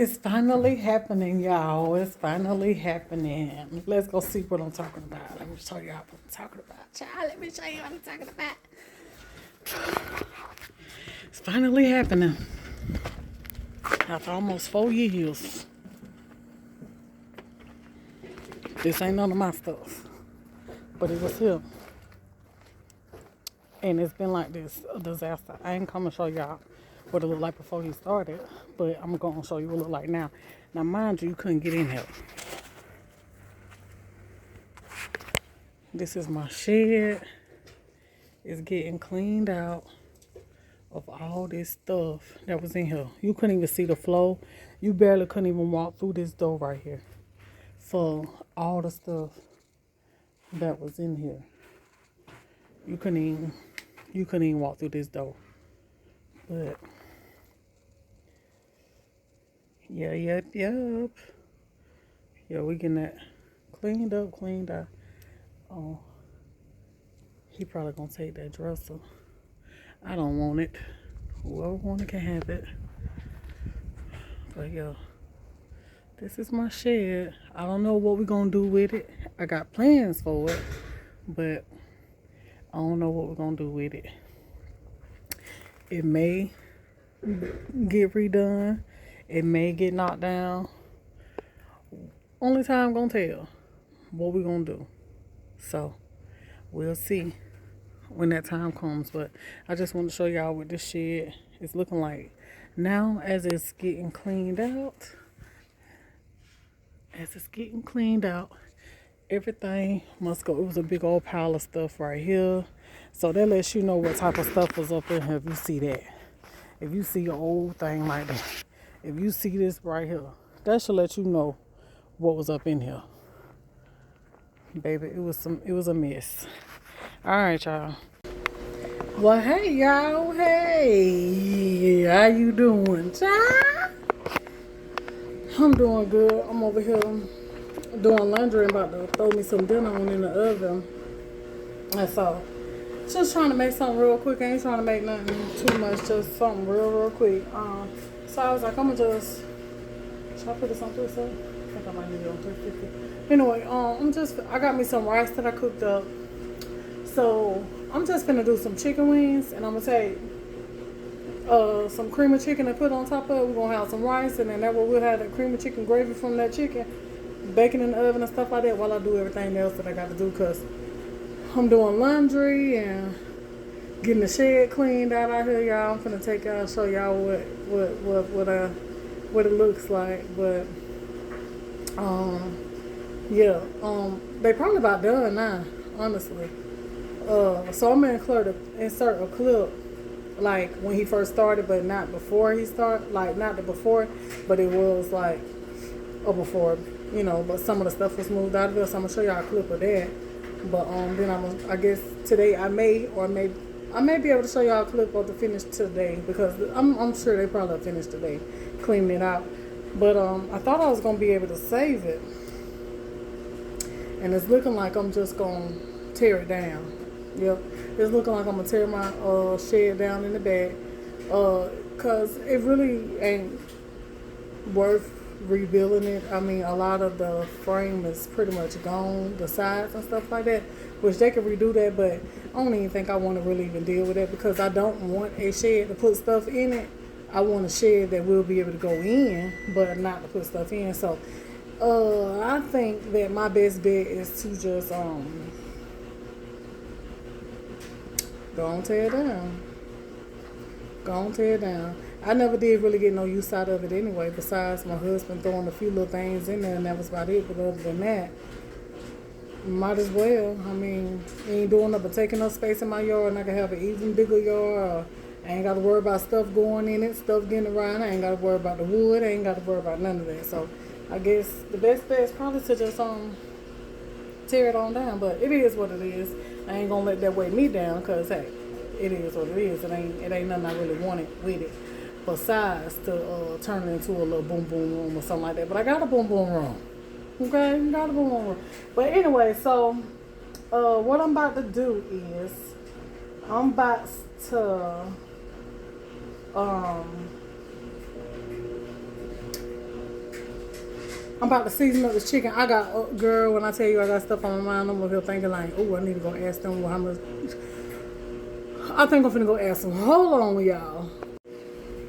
It's finally happening, y'all. It's finally happening. Let's go see what I'm talking about. Let me show y'all what I'm talking about. Child, let me show you what I'm talking about. It's finally happening. After almost 4 years. This ain't none of my stuff. But it was here. And it's been like this, a disaster. I ain't coming to show y'all what it looked like before he started, but I'm going to show you what it look like now. Now, mind you couldn't get in here. This is my shed. It's getting cleaned out of all this stuff that was in here. You couldn't even see the flow. You barely couldn't even walk through this door right here for all the stuff that was in here. You couldn't even walk through this door. But yep. Yeah, we getting that cleaned out. Oh, he probably gonna take that dresser. I don't want it. Whoever want it can have it. But yeah, this is my shed. I don't know what we're gonna do with it. I got plans for it, but I don't know what we're gonna do with it. It may get redone. It may get knocked down. Only time gonna tell what we gonna do. So we'll see when that time comes. But I just want to show y'all what this shed is looking like now as it's getting cleaned out. Everything must go. It was a big old pile of stuff right here. So that lets you know what type of stuff was up in here if you see that. If you see an old thing like that. If you see this right here, that should let you know what was up in here. Baby, it was a mess. Alright, y'all. Well, hey, y'all. Hey. How you doing, child? I'm doing good. I'm over here doing laundry and about to throw me some dinner on in the oven. That's all. Just trying to make something real quick. I ain't trying to make nothing too much. Just something real quick. So I was like, I'm gonna just... Should I put this on 370? I think I might need it on 350. Anyway, I got me some rice that I cooked up. So I'm just gonna do some chicken wings, and I'm gonna take some cream of chicken and put on top of it. We're gonna have some rice, and then that way we'll have the cream of chicken gravy from that chicken, bacon in the oven and stuff like that while I do everything else that I got to do, because I'm doing laundry and getting the shed cleaned out here, y'all. I'm finna take y'all, show y'all what it looks like. But they probably about done now, honestly. So I'm gonna insert a clip like when he first started, but not before he started. Like not the before, but it was like a before, But some of the stuff was moved out of it, so I'm gonna show y'all a clip of that. But then I guess today I may be able to show y'all a clip of the finish today, because I'm sure they probably finished today, cleaning it out. But I thought I was gonna be able to save it, and it's looking like I'm just gonna tear it down. Yep, it's looking like I'm gonna tear my shed down in the back, cause it really ain't worth rebuilding it. I mean, a lot of the frame is pretty much gone, the sides and stuff like that, which they could redo that, but I don't even think I want to really even deal with that, because I don't want a shed to put stuff in it. I want a shed that will be able to go in, but not to put stuff in. So I think that my best bet is to just go on tear it down. I never did really get no use out of it anyway, besides my husband throwing a few little things in there, and that was about it. But other than that, might as well. I mean, ain't doing nothing but taking up space in my yard, and I can have an even bigger yard. I ain't got to worry about stuff going in it, stuff getting around. I ain't got to worry about the wood. I ain't got to worry about none of that. So I guess the best bet is probably to just tear it on down. But it is what it is. I ain't gonna let that weigh me down, because hey, it is what it is. It ain't nothing I really wanted with it, besides to turn it into a little boom boom room or something like that. But I got a boom boom room. Okay, got a boom boom room. But anyway, so what I'm about to do is I'm about to I'm about to season up this chicken. I got, girl, when I tell you I got stuff on my mind, I'm over here thinking like, oh, I need to go ask them how much. I think I'm finna go ask them. Hold on, y'all.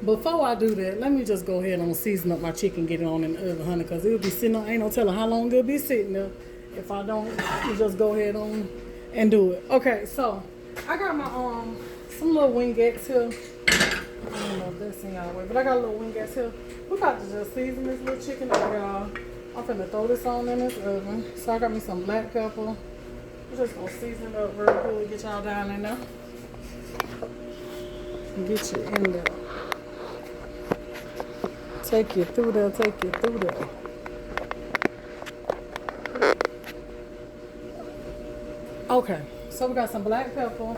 Before I do that, let me just go ahead and season up my chicken, get it on in the oven, honey, because it'll be sitting on, ain't no telling how long it'll be sitting there. If I don't, you just go ahead on and do it. Okay, so I got my some little wingettes here. I don't know if that's in y'all way, but I got a little wingettes here. We got to just season this little chicken up, y'all. I'm finna throw this on in this oven. So I got me some black pepper. I'm just gonna season it up real good, get y'all down in there. Get you in there. Take you through there, take you through there. Okay, so we got some black pepper.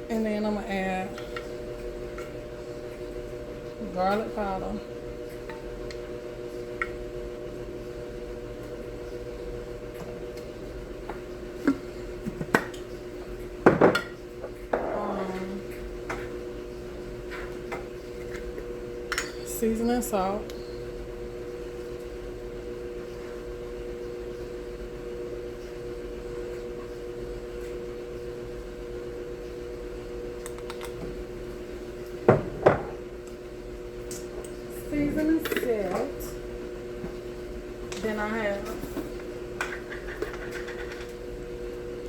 And then I'm gonna add garlic powder. Seasoning salt. Seasoning salt. Then I have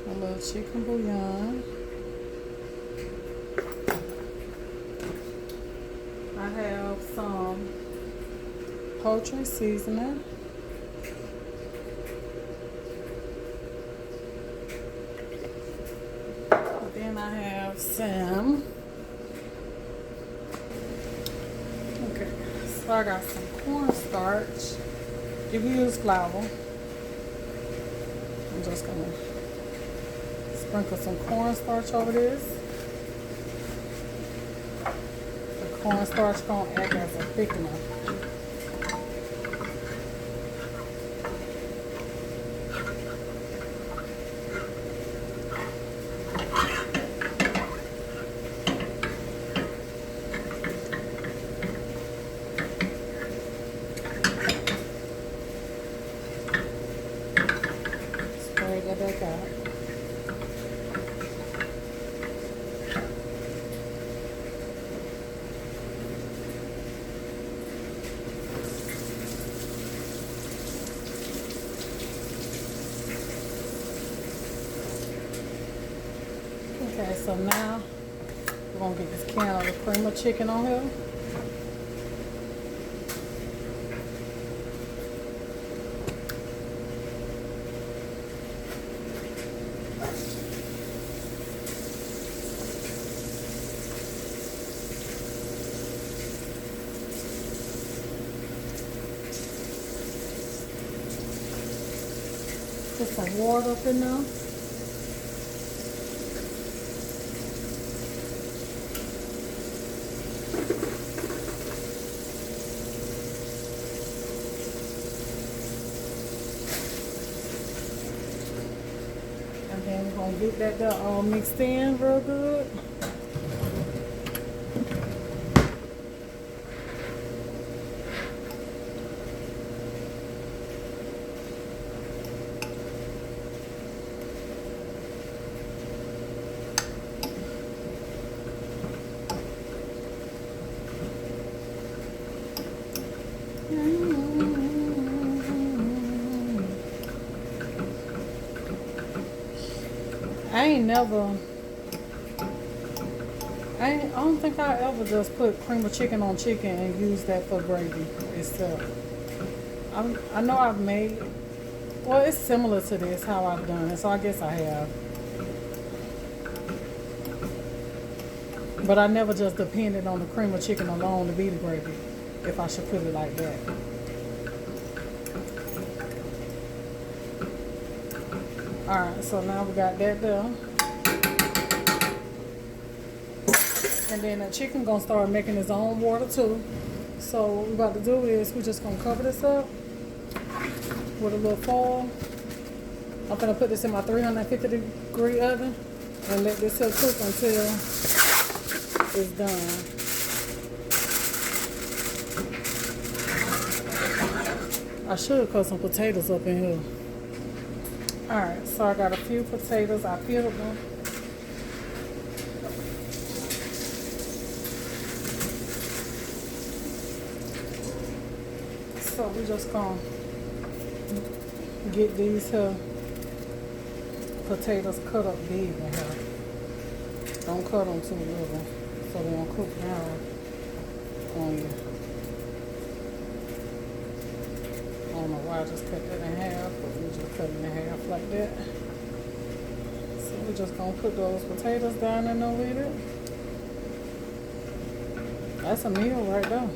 a little chicken bouillon. I have some poultry seasoning. Then I have some. Okay, so I got some cornstarch. If you use flour, I'm just gonna sprinkle some cornstarch over this. Cornstarch gonna act as a thickener. Spray that back out. Okay, so now we're gonna get this can of the cream of chicken on here. Put some water up in there. And then we're gonna get that there all mixed in real good. I don't think I ever just put cream of chicken on chicken and use that for gravy itself. I know I've made, well, it's similar to this, how I've done it, so I guess I have. But I never just depended on the cream of chicken alone to be the gravy, if I should put it like that. Alright, so now we got that there. And then the chicken gonna start making its own water too. So what we're about to do is we're just gonna cover this up with a little foil. I'm gonna put this in my 350-degree oven and let this cook until it's done. I should cut some potatoes up in here. Alright, so I got a few potatoes. I peeled them. So we just gonna get these here potatoes cut up big in here. Don't cut them too little so they won't cook down on you. I don't know why I just cut that in half, but we just cut it in half like that. So we're just gonna put those potatoes down in there with it. That's a meal right there.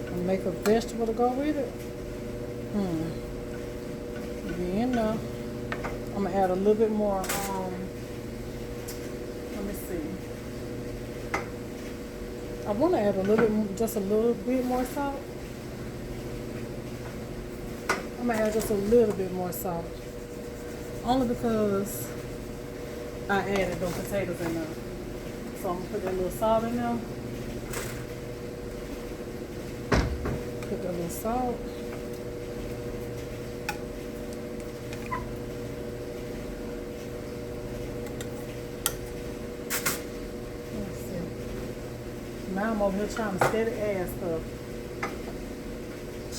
And make a vegetable to go with it. Be in there. I'm gonna add a little bit more. Let me see. I want to add a little bit, just a little bit more salt. I'm gonna add just a little bit more salt, only because I added those potatoes in there. So I'm gonna put that little salt in there. Put that little salt. Let's see. Now I'm over here trying to steady add stuff.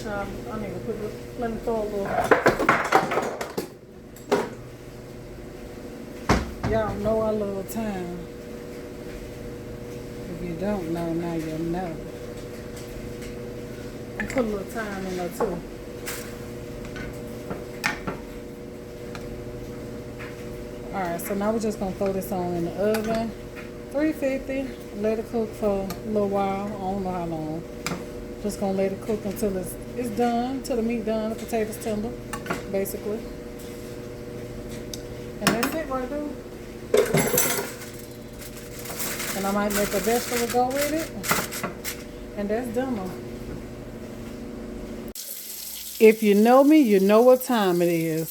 I need to put this, let me throw a little. Y'all know I love thyme. If you don't know, now you know. I put a little thyme in there too. Alright, so now we're just going to throw this on in the oven. 350. Let it cook for a little while. I don't know how long. Just gonna let it cook until it's done, till the meat done, the potatoes tender, basically. And that's it right there. And I might make a vegetable go with it. And that's done. If you know me, you know what time it is.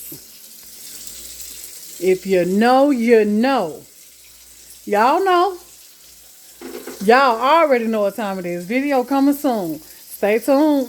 If you know, you know. Y'all know. Y'all already know what time it is. Video coming soon. Stay tuned.